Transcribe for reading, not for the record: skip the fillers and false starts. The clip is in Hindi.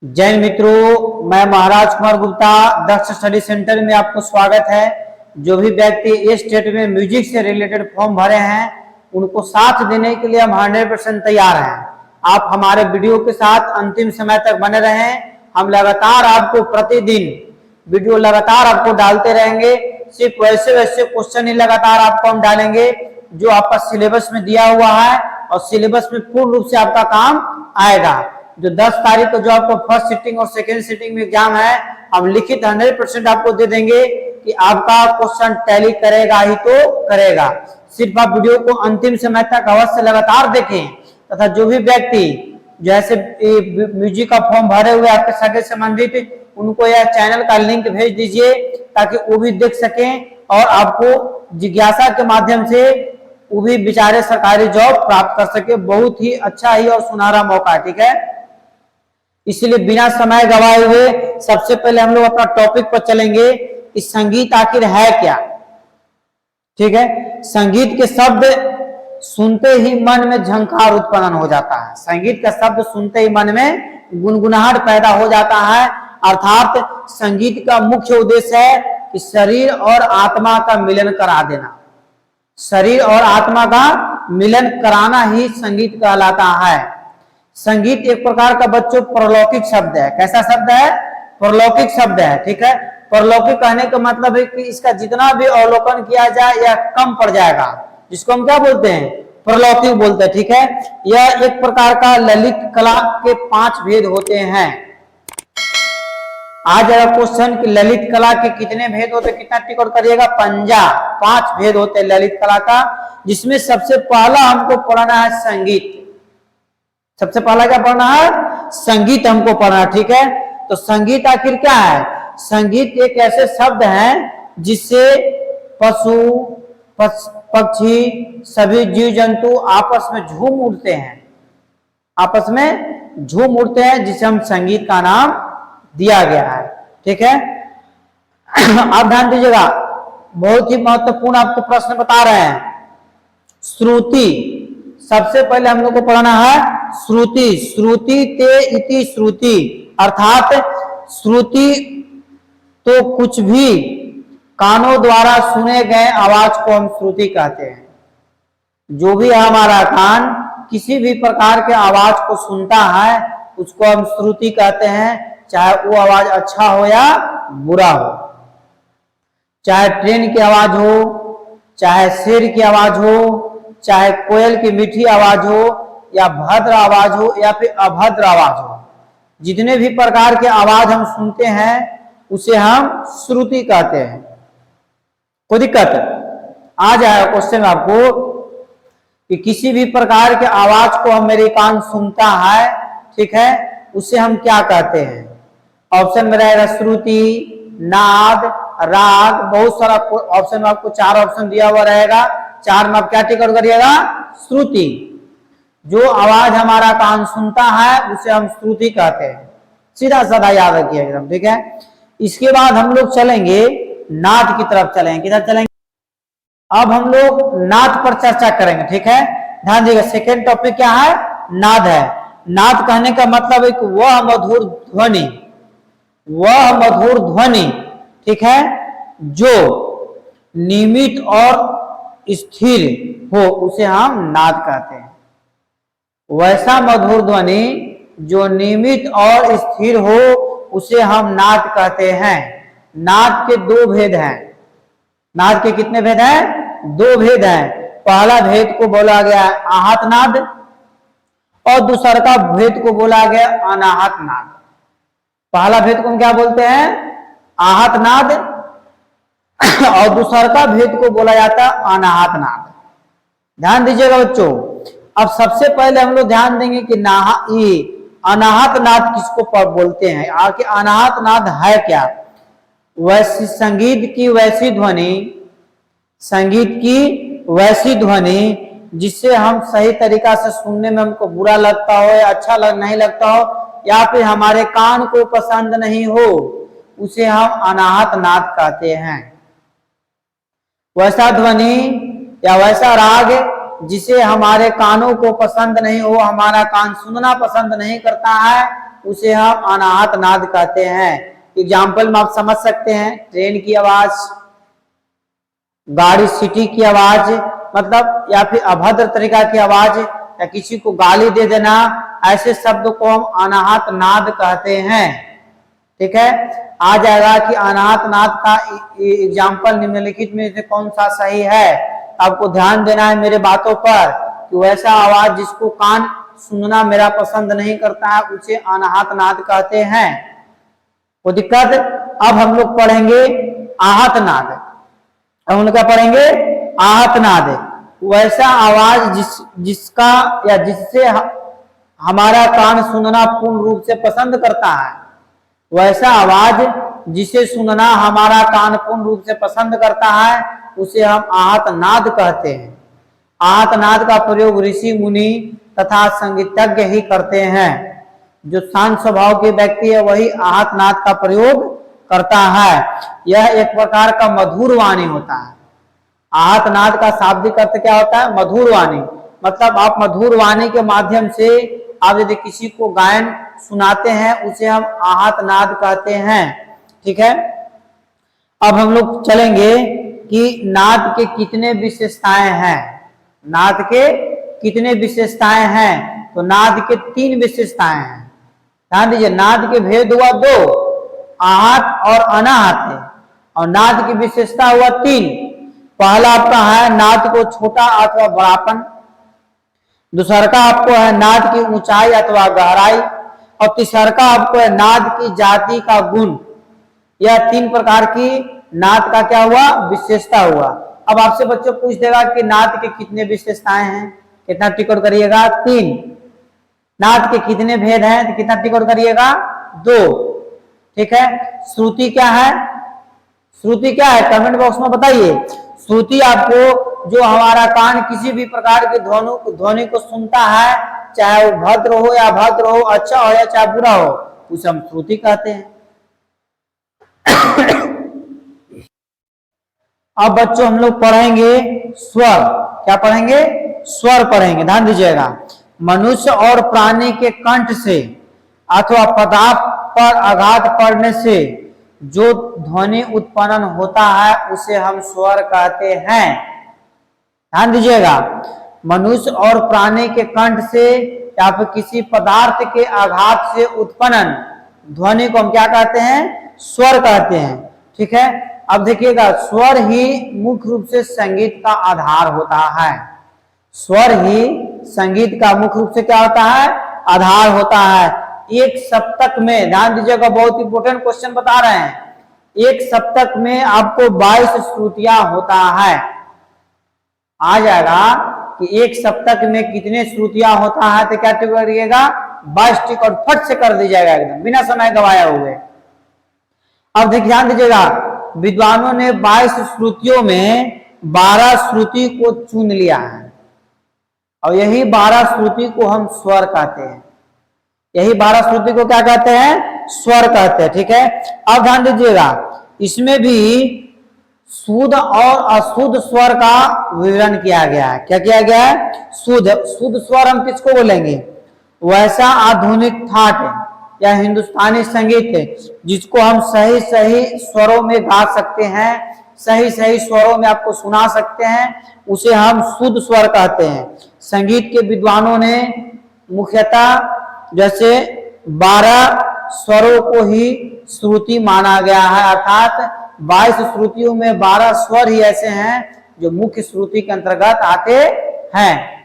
जय मित्रों, मैं महाराज कुमार गुप्ता दक्ष स्टडी सेंटर में आपको स्वागत है। जो भी व्यक्ति इस स्टेट में म्यूजिक से रिलेटेड फॉर्म भरे हैं उनको साथ देने के लिए हम 100% तैयार हैं। आप हमारे वीडियो के साथ अंतिम समय तक बने रहें। हम लगातार आपको प्रतिदिन वीडियो लगातार आपको डालते रहेंगे। सिर्फ वैसे वैसे क्वेश्चन ही लगातार आपको हम डालेंगे जो आपका सिलेबस में दिया हुआ है और सिलेबस में पूर्ण रूप से आपका काम आएगा। जो 10 तारीख को जो आपको फर्स्ट सिटिंग और सेकेंड सिटिंग में एग्जाम है, हम लिखित 100% आपको दे देंगे कि आपका क्वेश्चन टैली करेगा ही तो करेगा। सिर्फ आप वीडियो को अंतिम समय तक अवश्य लगातार देखें तथा जो भी व्यक्ति जैसे म्यूजिक का फॉर्म भरे हुए आपके सगे संबंधित उनको यह चैनल का लिंक भेज दीजिए ताकि वो भी देख सकें और आपको जिज्ञासा के माध्यम से वो भी बेचारे सरकारी जॉब प्राप्त कर सके। बहुत ही अच्छा ही और सुनहरा मौका, ठीक है। इसलिए बिना समय गवाए हुए सबसे पहले हम लोग अपना टॉपिक पर चलेंगे कि संगीत आखिर है क्या, ठीक है। संगीत के शब्द सुनते ही मन में झंकार उत्पन्न हो जाता है। संगीत का शब्द सुनते ही मन में गुनगुनाहट पैदा हो जाता है। अर्थात संगीत का मुख्य उद्देश्य है कि शरीर और आत्मा का मिलन करा देना। शरीर और आत्मा का मिलन कराना ही संगीत कहलाता है। संगीत एक प्रकार का बच्चों परलौकिक शब्द है। कैसा शब्द है? परलौकिक शब्द है, ठीक है। परलौकिक कहने का मतलब है कि इसका जितना भी अवलोकन किया जाए यह कम पड़ जाएगा, जिसको हम क्या बोलते हैं? परलौकिक बोलते हैं, ठीक है। यह एक प्रकार का ललित कला के 5 भेद होते हैं। आज अगर क्वेश्चन की ललित कला के कितने भेद होते, कितना टिकट करिएगा? 5 भेद होते हैं ललित कला का, जिसमें सबसे पहला हमको पढ़ना है संगीत। सबसे पहला क्या पढ़ना है? संगीत हमको पढ़ना है, ठीक है। तो संगीत आखिर क्या है? संगीत एक ऐसे शब्द हैं जिससे पशु पक्षी सभी जीव जंतु आपस में झूम उठते हैं, आपस में झूम उठते हैं, जिसे हम संगीत का नाम दिया गया है, ठीक है। आप ध्यान दीजिएगा, बहुत ही महत्वपूर्ण आपको प्रश्न बता रहे हैं। श्रुति, सबसे पहले हम लोग को पढ़ना है श्रुति। श्रुति ते इति श्रुति, अर्थात श्रुति तो कुछ भी कानों द्वारा सुने गए आवाज को हम श्रुति कहते हैं। जो भी हमारा कान किसी भी प्रकार के आवाज को सुनता है उसको हम श्रुति कहते हैं, चाहे वो आवाज अच्छा हो या बुरा हो। चाहे ट्रेन की आवाज हो, चाहे शेर की आवाज हो, चाहे कोयल की मीठी आवाज हो, या भद्र आवाज हो या फिर अभद्र आवाज हो, जितने भी प्रकार के आवाज हम सुनते हैं उसे हम श्रुति कहते हैं। कोई दिक्कत आ जाएगा क्वेश्चन आपको कि किसी भी प्रकार के आवाज को हम मेरे कान सुनता है, ठीक है, उसे हम क्या कहते हैं? ऑप्शन में रहेगा श्रुति, नाद, राग, बहुत सारा ऑप्शन में आपको 4 ऑप्शन दिया हुआ रहेगा। 4 में आप क्या टिकट करिएगा? श्रुति। जो आवाज हमारा कान सुनता है उसे हम श्रुति कहते हैं। सीधा साधा याद रखिए एकदम, ठीक है। इसके बाद हम लोग चलेंगे नाद की तरफ चलेंगे। किधर चलेंगे? अब हम लोग नाद पर चर्चा करेंगे, ठीक है। ध्यान दीजिएगा, सेकेंड टॉपिक क्या है? नाद है। नाद कहने का मतलब है कि वह मधुर ध्वनि, वह मधुर ध्वनि, ठीक है, जो नियमित और स्थिर हो उसे हम नाद कहते हैं। वैसा मधुर ध्वनि जो नियमित और स्थिर हो उसे हम नाद कहते हैं। नाद के 2 भेद हैं। नाद के कितने भेद हैं? 2 भेद हैं। पहला भेद को बोला गया आहत नाद और दूसरा का भेद को बोला गया अनाहत नाद। पहला भेद को हम क्या बोलते हैं? आहत नाद और दूसरा का भेद को बोला जाता है अनाहत नाद। ध्यान दीजिएगा बच्चों। अब सबसे पहले हम लोग ध्यान देंगे कि अनाहत नाद किसको बोलते हैं, आखिर अनाहत नाद है क्या? वैसी संगीत की वैसी ध्वनि, संगीत की वैसी ध्वनि जिससे हम सही तरीका से सुनने में हमको बुरा लगता हो या अच्छा नहीं लगता हो या फिर हमारे कान को पसंद नहीं हो, उसे हम अनाहत नाद कहते हैं। वैसा ध्वनि या वैसा राग जिसे हमारे कानों को पसंद नहीं हो, हमारा कान सुनना पसंद नहीं करता है, उसे हम अनाहत नाद कहते हैं। एग्जाम्पल में आप समझ सकते हैं, ट्रेन की आवाज, गाड़ी सीटी की आवाज, मतलब या फिर अभद्र तरीका की आवाज या किसी को गाली दे देना, ऐसे शब्द को हम अनाहत नाद कहते हैं। ठीक है, आ जाएगा कि अनाहत नाद का एग्जाम्पल निम्नलिखित में से कौन सा सही है। आपको ध्यान देना है मेरे बातों पर कि वैसा आवाज जिसको कान सुनना मेरा पसंद नहीं करता है उसे अनाहत नाद कहते हैं। वो दिक्कत। अब हम लोग पढ़ेंगे आहत नाद। अब हम लोग क्या पढ़ेंगे? आहत नाद। वैसा आवाज जिसका या जिससे हमारा कान सुनना पूर्ण रूप से पसंद करता है, वैसा आवाज जिसे सुनना हमारा कान पूर्ण रूप से पसंद करता है उसे हम आहत नाद कहते हैं। आहत नाद का प्रयोग ऋषि मुनि तथा संगीतज्ञ ही करते हैं। जो शांत स्वभाव के व्यक्ति है वही आहत नाद का प्रयोग करता है। यह एक प्रकार का मधुर वाणी होता है। आहत नाद का शाब्दिक अर्थ क्या होता है? मधुर वाणी। मतलब आप मधुर वाणी के माध्यम से आप यदि किसी को गायन सुनाते हैं उसे हम आहत नाद कहते हैं। ठीक है, अब हम लोग चलेंगे कि नाद के कितने विशेषताएं हैं। नाद के कितने विशेषताएं हैं? तो नाद के 3 विशेषताएं हैं। ध्यान दीजिए, नाद के भेद हुआ 2, आहत और अनाहत है, और नाद की विशेषता हुआ 3। पहला आपका है नाद को छोटा अथवा बड़ापन, दूसरा का आपको है नाद की ऊंचाई अथवा गहराई, और तीसरा का आपको है नाद की जाति का गुण। यह 3 प्रकार की नाद का क्या हुआ? विशेषता हुआ। अब आपसे बच्चों पूछ देगा कि नाद के कितने विशेषताएं हैं, कितना टिक करिएगा? 3। नाद के कितने भेद हैं, तो कितना टिक करिएगा? 2। ठीक है, श्रुति क्या है? श्रुति क्या है? कमेंट बॉक्स में बताइए। श्रुति आपको जो हमारा कान किसी भी प्रकार के ध्वनि को सुनता है, चाहे वो भद्र हो या अभद्र हो, अच्छा हो या चाहे बुरा हो, उसे हम श्रुति कहते हैं। अब बच्चों हम लोग पढ़ेंगे स्वर। क्या पढ़ेंगे? स्वर पढ़ेंगे। ध्यान दीजिएगा, मनुष्य और प्राणी के कंठ से अथवा पदार्थ पर आघात पड़ने से जो ध्वनि उत्पन्न होता है उसे हम स्वर कहते हैं। ध्यान दीजिएगा, मनुष्य और प्राणी के कंठ से या फिर किसी पदार्थ के आघात से उत्पन्न ध्वनि को हम क्या कहते हैं? स्वर कहते हैं। ठीक है, अब देखिएगा, स्वर ही मुख्य रूप से संगीत का आधार होता है। स्वर ही संगीत का मुख्य रूप से क्या होता है? आधार होता है। एक सप्तक में, ध्यान दीजिएगा, बहुत इंपोर्टेंट क्वेश्चन बता रहे हैं, एक सप्तक में आपको 22 श्रुतियां होता है। आ जाएगा कि एक सप्तक में कितने श्रुतियां होता है, तो क्या टिक करिएगा? 22 टिक और फट से कर दीजिएगा एकदम बिना समय गवाए हुए। अब देखिए, ध्यान दीजिएगा, विद्वानों ने 22 श्रुतियों में 12 श्रुति को चुन लिया है, और यही 12 श्रुति को हम स्वर कहते हैं। यही 12 श्रुति को क्या कहते हैं? स्वर कहते हैं। ठीक है, अब ध्यान दीजिएगा, इसमें भी शुद्ध और अशुद्ध स्वर का विवरण किया गया है। क्या किया गया है? शुद्ध स्वर हम किसको बोलेंगे? वैसा आधुनिक ठाट या हिंदुस्तानी संगीत है जिसको हम सही सही स्वरों में गा सकते हैं, सही सही स्वरों में आपको सुना सकते हैं, उसे हम शुद्ध स्वर कहते हैं। संगीत के विद्वानों ने मुख्यतः जैसे 12 स्वरों को ही श्रुति माना गया है, अर्थात 22 श्रुतियों में 12 स्वर ही ऐसे हैं जो मुख्य श्रुति के अंतर्गत आते हैं।